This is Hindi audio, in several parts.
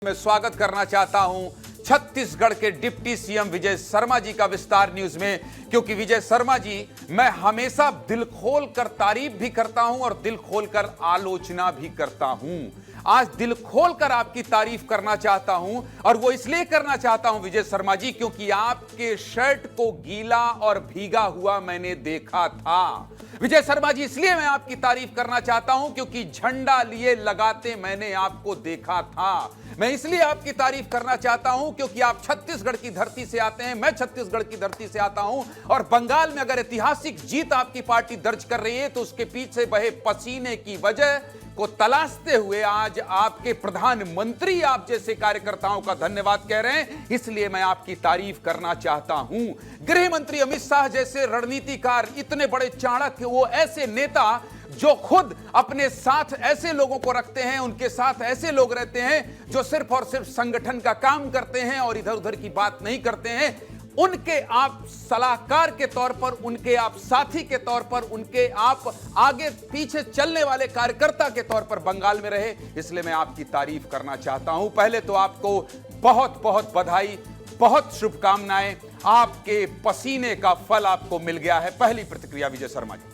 मैं स्वागत करना चाहता हूं छत्तीसगढ़ के डिप्टी सीएम विजय शर्मा जी का विस्तार न्यूज में, क्योंकि विजय शर्मा जी मैं हमेशा दिल खोल कर तारीफ भी करता हूं और दिल खोल कर आलोचना भी करता हूं। आज दिल खोल कर आपकी तारीफ करना चाहता हूं और वो इसलिए करना चाहता हूं विजय शर्मा जी, क्योंकि आपके शर्ट को गीला और भीगा हुआ मैंने देखा था। विजय शर्मा जी, इसलिए मैं आपकी तारीफ करना चाहता हूं क्योंकि झंडा लिए लगाते मैंने आपको देखा था। मैं इसलिए आपकी तारीफ करना चाहता हूं क्योंकि आप छत्तीसगढ़ की धरती से आते हैं, मैं छत्तीसगढ़ की धरती से आता हूं और बंगाल में अगर ऐतिहासिक जीत आपकी पार्टी दर्ज कर रही है तो उसके पीछे बहे पसीने की वजह को तलाशते हुए आज आपके प्रधानमंत्री आप जैसे कार्यकर्ताओं का धन्यवाद कह रहे हैं, इसलिए मैं आपकी तारीफ करना चाहता हूं। गृह मंत्री अमित शाह जैसे रणनीतिकार, इतने बड़े चाणक्य, वो ऐसे नेता जो खुद अपने साथ ऐसे लोगों को रखते हैं, उनके साथ ऐसे लोग रहते हैं जो सिर्फ और सिर्फ संगठन का काम करते हैं और इधर उधर की बात नहीं करते हैं, उनके आप सलाहकार के तौर पर, उनके आप साथी के तौर पर, उनके आप आगे पीछे चलने वाले कार्यकर्ता के तौर पर बंगाल में रहे, इसलिए मैं आपकी तारीफ करना चाहता हूं। पहले तो आपको बहुत बहुत बधाई, बहुत शुभकामनाएं, आपके पसीने का फल आपको मिल गया है। पहली प्रतिक्रिया विजय शर्मा जी।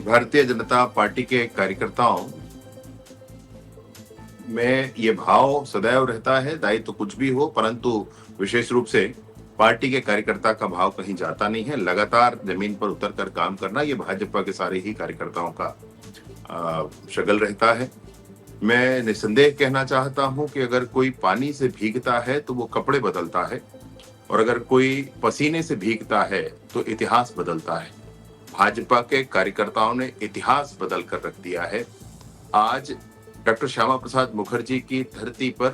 भारतीय जनता पार्टी के कार्यकर्ताओं में ये भाव सदैव रहता है, दायित्व तो कुछ भी हो, परंतु विशेष रूप से पार्टी के कार्यकर्ता का भाव कहीं जाता नहीं है। लगातार जमीन पर उतरकर काम करना ये भाजपा के सारे ही कार्यकर्ताओं का शगल रहता है। मैं निसंदेह कहना चाहता हूं कि अगर कोई पानी से भीगता है तो वो कपड़े बदलता है, और अगर कोई पसीने से भीगता है तो इतिहास बदलता है। भाजपा के कार्यकर्ताओं ने इतिहास बदल कर रख दिया है। आज डॉक्टर श्यामा प्रसाद मुखर्जी की धरती पर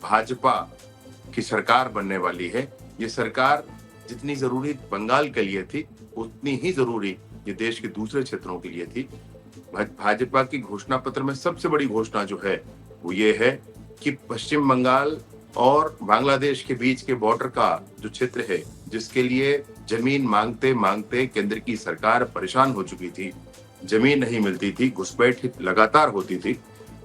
भाजपा की सरकार बनने वाली है। ये सरकार जितनी जरूरी बंगाल के लिए थी, उतनी ही जरूरी ये देश के दूसरे क्षेत्रों के लिए थी। भाजपा की घोषणा पत्र में सबसे बड़ी घोषणा जो है वो ये है कि पश्चिम बंगाल और बांग्लादेश के बीच के बॉर्डर का जो क्षेत्र है, जिसके लिए जमीन मांगते मांगते केंद्र की सरकार परेशान हो चुकी थी, जमीन नहीं मिलती थी, घुसपैठ लगातार होती थी,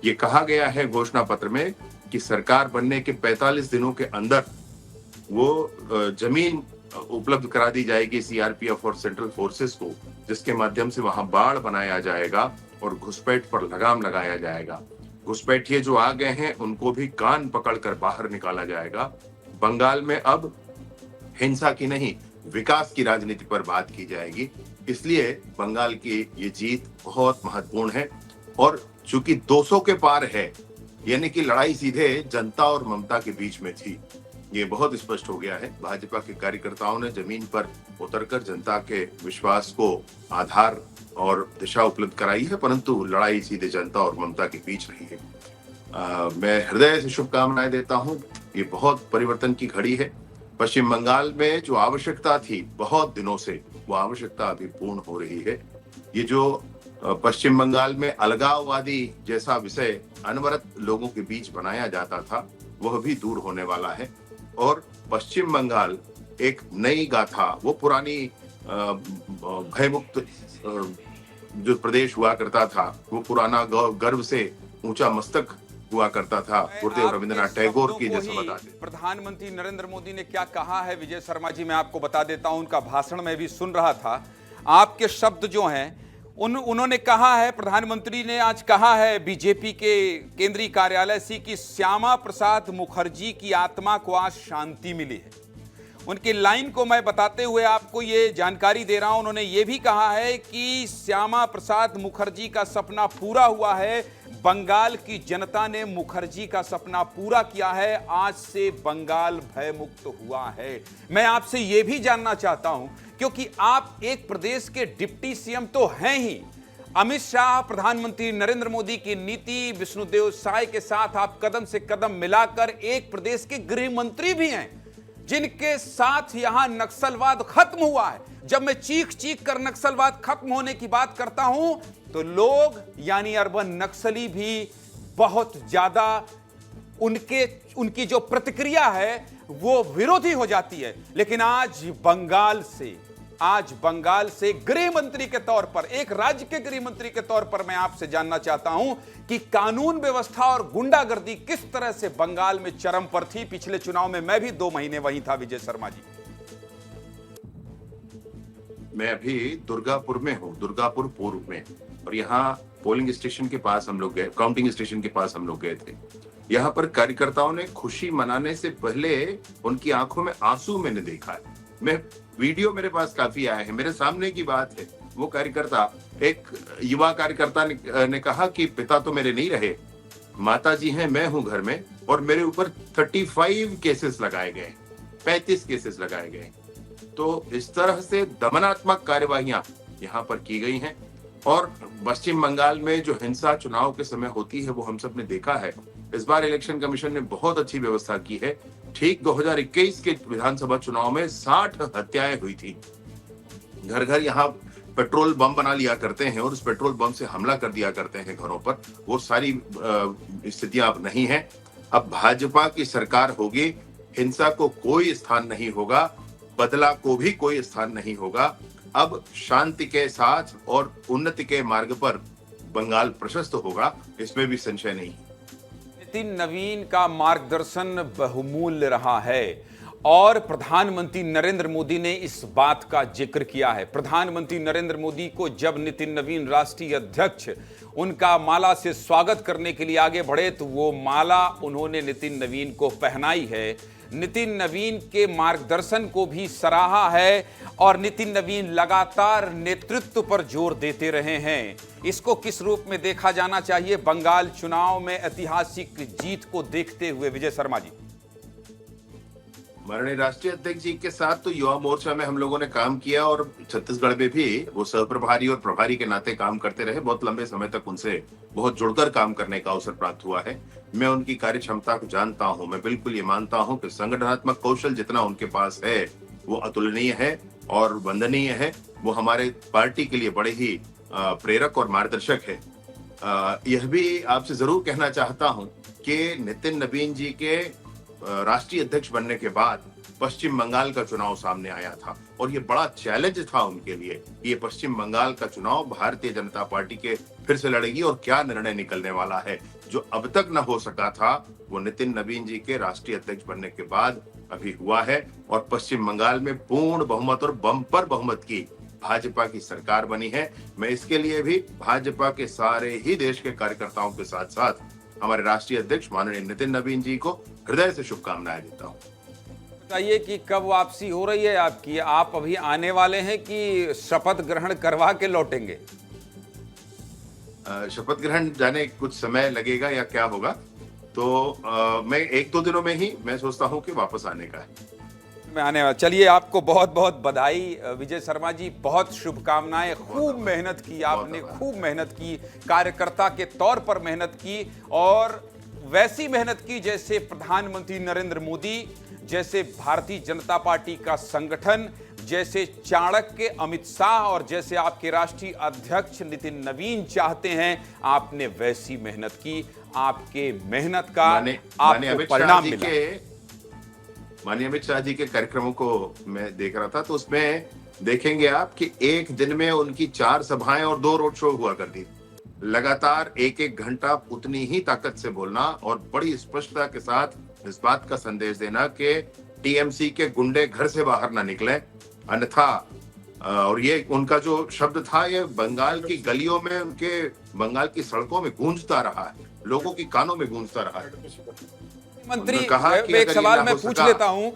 ये कहा गया है घोषणा पत्र में कि सरकार बनने के 45 दिनों के अंदर वो जमीन उपलब्ध करा दी जाएगी सीआरपीएफ और सेंट्रल फोर्सेस को, जिसके माध्यम से वहां बाड़ बनाया जाएगा और घुसपैठ पर लगाम लगाया जाएगा। घुसपैठिए जो आ गए हैं उनको भी कान पकड़कर बाहर निकाला जाएगा। बंगाल में अब हिंसा की नहीं, विकास की राजनीति पर बात की जाएगी। इसलिए बंगाल की ये जीत बहुत महत्वपूर्ण है। और चूंकि 200 के पार है, यानी कि लड़ाई सीधे जनता और ममता के बीच में थी, ये बहुत स्पष्ट हो गया है। भाजपा के कार्यकर्ताओं ने जमीन पर उतरकर जनता के विश्वास को आधार और दिशा उपलब्ध कराई है, परंतु लड़ाई सीधे जनता और ममता के बीच रही है। मैं हृदय से शुभकामनाएं देता हूं। ये बहुत परिवर्तन की घड़ी है। पश्चिम बंगाल में जो आवश्यकता थी बहुत दिनों से, वो आवश्यकता अभी पूर्ण हो रही है। ये जो पश्चिम बंगाल में अलगाववादी जैसा विषय अनवरत लोगों के बीच बनाया जाता था, वह भी दूर होने वाला है। और पश्चिम बंगाल एक नई गाथा, वो पुरानी भयमुक्त जो प्रदेश हुआ करता था, वो पुराना गर्व से ऊंचा मस्तक हुआ करता था, गुरुदेव रविंद्रनाथ टैगोर की जैसा बता दे। प्रधानमंत्री नरेंद्र मोदी ने क्या कहा है विजय शर्मा जी, मैं आपको बता देता हूं। उनका भाषण में भी सुन रहा था, आपके शब्द जो हैं उन्होंने कहा है, प्रधानमंत्री ने आज कहा है बीजेपी के केंद्रीय कार्यालय से कि श्यामा प्रसाद मुखर्जी की आत्मा को आज शांति मिली है। उनकी लाइन को मैं बताते हुए आपको ये जानकारी दे रहा हूं। उन्होंने ये भी कहा है कि श्यामा प्रसाद मुखर्जी का सपना पूरा हुआ है, बंगाल की जनता ने मुखर्जी का सपना पूरा किया है, आज से बंगाल भयमुक्त हुआ है। मैं आपसे ये भी जानना चाहता हूं, क्योंकि आप एक प्रदेश के डिप्टी सीएम तो हैं ही, अमित शाह, प्रधानमंत्री नरेंद्र मोदी की नीति, विष्णुदेव साय के साथ आप कदम से कदम मिलाकर एक प्रदेश के गृह मंत्री भी हैं, जिनके साथ यहां नक्सलवाद खत्म हुआ है। जब मैं चीख चीख कर नक्सलवाद खत्म होने की बात करता हूं तो लोग यानी अर्बन नक्सली भी बहुत ज्यादा उनकी जो प्रतिक्रिया है वो विरोधी हो जाती है। लेकिन आज बंगाल से आज बंगाल से गृह मंत्री के तौर पर, एक राज्य के गृह मंत्री के तौर पर मैं आपसे जानना चाहता हूं कि कानून व्यवस्था और गुंडागर्दी किस तरह से बंगाल में चरम पर थी। पिछले चुनाव में मैं भी 2 महीने वहीं था विजय शर्मा जी। मैं अभी दुर्गापुर में हूँ, दुर्गापुर पूर्व में, और यहाँ पोलिंग स्टेशन के पास हम लोग गए, काउंटिंग स्टेशन के पास हम लोग गए थे। यहाँ पर कार्यकर्ताओं ने खुशी मनाने से पहले उनकी आंखों में आंसू मैंने देखा है। मैं वीडियो मेरे पास काफी आए हैं, मेरे सामने की बात है। वो कार्यकर्ता, एक युवा कार्यकर्ता ने कहा कि पिता तो मेरे नहीं रहे, माता जी हैं, मैं हूं घर में, और मेरे ऊपर 35 केसेस लगाए गए, 35 केसेस लगाए गए। तो इस तरह से दमनात्मक कार्यवाहियां यहाँ पर की गई हैं। और पश्चिम बंगाल में जो हिंसा चुनाव के समय होती है वो हम सब ने देखा है। इस बार इलेक्शन कमीशन ने बहुत अच्छी व्यवस्था की है। ठीक 2021 के विधानसभा चुनाव में 60 हत्याएं हुई थी। घर घर यहाँ पेट्रोल बम बना लिया करते हैं और उस पेट्रोल बम से हमला कर दिया करते हैं घरों पर। वो सारी स्थितियां अब नहीं है। अब भाजपा की सरकार होगी, हिंसा को कोई स्थान नहीं होगा, बदला को भी कोई स्थान नहीं होगा। अब शांति के साथ और उन्नति के मार्ग पर बंगाल प्रशस्त होगा, इसमें भी संशय नहीं। नितिन नवीन का मार्गदर्शन बहुमूल्य रहा है और प्रधानमंत्री नरेंद्र मोदी ने इस बात का जिक्र किया है। प्रधानमंत्री नरेंद्र मोदी को जब नितिन नवीन राष्ट्रीय अध्यक्ष उनका माला से स्वागत करने के लिए आगे बढ़े तो वो माला उन्होंने नितिन नवीन को पहनाई है। नितिन नवीन के मार्गदर्शन को भी सराहा है और नितिन नवीन लगातार नेतृत्व पर जोर देते रहे हैं। इसको किस रूप में देखा जाना चाहिए बंगाल चुनाव में ऐतिहासिक जीत को देखते हुए विजय शर्मा जी? माननीय राष्ट्रीय अध्यक्ष जी के साथ तो युवा मोर्चा में हम लोगों ने काम किया और छत्तीसगढ़ में भी वो सहप्रभारी और प्रभारी के नाते काम करते रहे। बहुत लंबे समय तक उनसे बहुत जुड़कर काम करने का अवसर प्राप्त हुआ है। मैं उनकी कार्य क्षमता को जानता हूं। मैं बिल्कुल ये मानता हूं कि संगठनात्मक कौशल जितना उनके पास है वो अतुलनीय है और वंदनीय है। वो हमारे पार्टी के लिए बड़े ही प्रेरक और मार्गदर्शक है। यह भी आपसे जरूर कहना चाहता हूं कि नितिन नवीन जी के राष्ट्रीय अध्यक्ष बनने के बाद पश्चिम बंगाल का चुनाव सामने आया था और ये बड़ा चैलेंज था उनके लिए। ये पश्चिम बंगाल का चुनाव भारतीय जनता पार्टी के फिर से लड़ेगी और क्या निर्णय निकलने वाला है। जो अब तक न हो सका था वो नितिन नवीन जी के राष्ट्रीय अध्यक्ष बनने के बाद अभी हुआ है और पश्चिम बंगाल में पूर्ण बहुमत और बम्पर बहुमत की भाजपा की सरकार बनी है। मैं इसके लिए भी भाजपा के सारे ही देश के कार्यकर्ताओं के साथ साथ हमारे राष्ट्रीय अध्यक्ष माननीय नितिन नवीन जी को हृदय से शुभकामनाएं देता हूं। बताइए कि कब वापसी हो रही है आपकी? आप अभी आने वाले हैं कि शपथ ग्रहण करवा के लौटेंगे? शपथ ग्रहण जाने कुछ समय लगेगा या क्या होगा, तो मैं 1-2 दिनों में ही मैं सोचता हूं कि वापस आने का है। मैं आने वाला। चलिए, आपको बहुत बहुत बधाई विजय शर्मा जी, बहुत शुभकामनाएं। खूब मेहनत की आपने, खूब मेहनत की, कार्यकर्ता के तौर पर मेहनत की और वैसी मेहनत की जैसे प्रधानमंत्री नरेंद्र मोदी, जैसे भारतीय जनता पार्टी का संगठन, जैसे चाणक्य अमित शाह और जैसे आपके राष्ट्रीय अध्यक्ष नितिन नवीन चाहते हैं। आपने वैसी मेहनत की, आपके मेहनत का आपको परिणाम मिला। माननीय अमित शाह जी के कार्यक्रमों को मैं देख रहा था तो उसमें देखेंगे आप कि एक दिन में उनकी 4 सभाएं और 2 रोड शो हुआ करती। लगातार 1-1 घंटा उतनी ही ताकत से बोलना और बड़ी स्पष्टता के साथ इस बात का संदेश देना कि टीएमसी के गुंडे घर से बाहर ना निकले, अन्यथा, और ये उनका जो शब्द था ये बंगाल की गलियों में, उनके बंगाल की सड़कों में गूंजता रहा है, लोगों की कानों में गूंजता रहा है। मंत्री, एक सवाल मैं पूछ लेता हूं।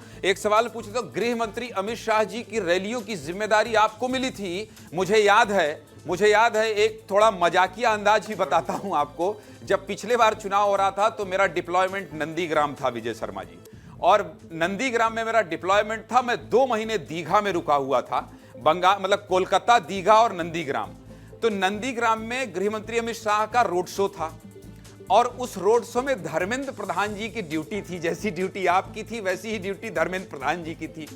गृह मंत्री अमित शाह जी की रैलियों की जिम्मेदारी आपको मिली थी, मुझे याद है। एक थोड़ा मजाकिया अंदाज ही बताता हूं आपको। जब पिछले बार चुनाव हो रहा था तो मेरा डिप्लॉयमेंट नंदीग्राम था विजय शर्मा जी, और नंदीग्राम में मेरा डिप्लॉयमेंट था। मैं 2 महीने दीघा में रुका हुआ था, बंगाल मतलब कोलकाता, दीघा और नंदीग्राम। तो नंदीग्राम में गृह मंत्री अमित शाह का रोड शो था और उस रोड शो में धर्मेंद्र प्रधान जी की ड्यूटी थी। जैसी ड्यूटी आपकी थी वैसी ही ड्यूटी धर्मेंद्र प्रधान जी की थी।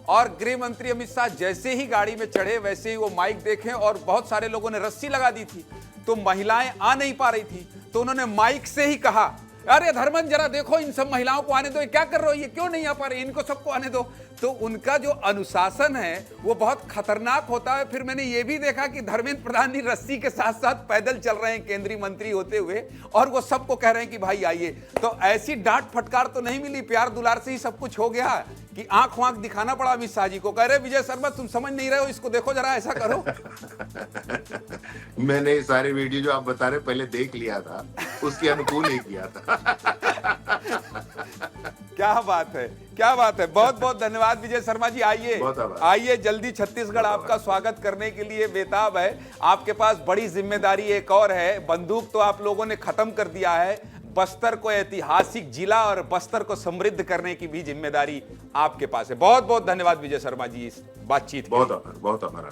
और गृह मंत्री अमित शाह जैसे ही गाड़ी में चढ़े वैसे ही वो माइक देखे और बहुत सारे लोगों ने रस्सी लगा दी थी तो महिलाएं आ नहीं पा रही थी, तो उन्होंने माइक से ही कहा अरे धर्मन जरा देखो इन सब महिलाओं को आने दो, ये क्या कर रहे हो, ये क्यों नहीं आ पा रहे, इनको सबको आने दो। तो उनका जो अनुशासन है वो बहुत खतरनाक होता है। फिर मैंने ये भी देखा कि धर्मेंद्र प्रधान जी रस्सी के साथ साथ पैदल चल रहे हैं केंद्रीय मंत्री होते हुए, और वो सबको कह रहे हैं कि भाई आइए। तो ऐसी डांट फटकार तो नहीं मिली, प्यार दुलार से ही सब कुछ हो गया कि आंख वांख दिखाना पड़ा अमित शाह जी को, कह रहे विजय शर्मा तुम समझ नहीं रहे हो, इसको देखो जरा, ऐसा करो। मैंने ये सारे वीडियो जो आप बता रहे पहले देख लिया था, उसके अनुकूल ही किया था। क्या बात है, क्या बात है। बहुत बहुत धन्यवाद विजय शर्मा जी। आइए आइए, जल्दी छत्तीसगढ़ आपका स्वागत करने के लिए बेताब है। आपके पास बड़ी जिम्मेदारी एक और है, बंदूक तो आप लोगों ने खत्म कर दिया है, बस्तर को ऐतिहासिक जिला और बस्तर को समृद्ध करने की भी जिम्मेदारी आपके पास है। बहुत बहुत धन्यवाद विजय शर्मा जी इस बातचीत के लिए। बहुत आभार।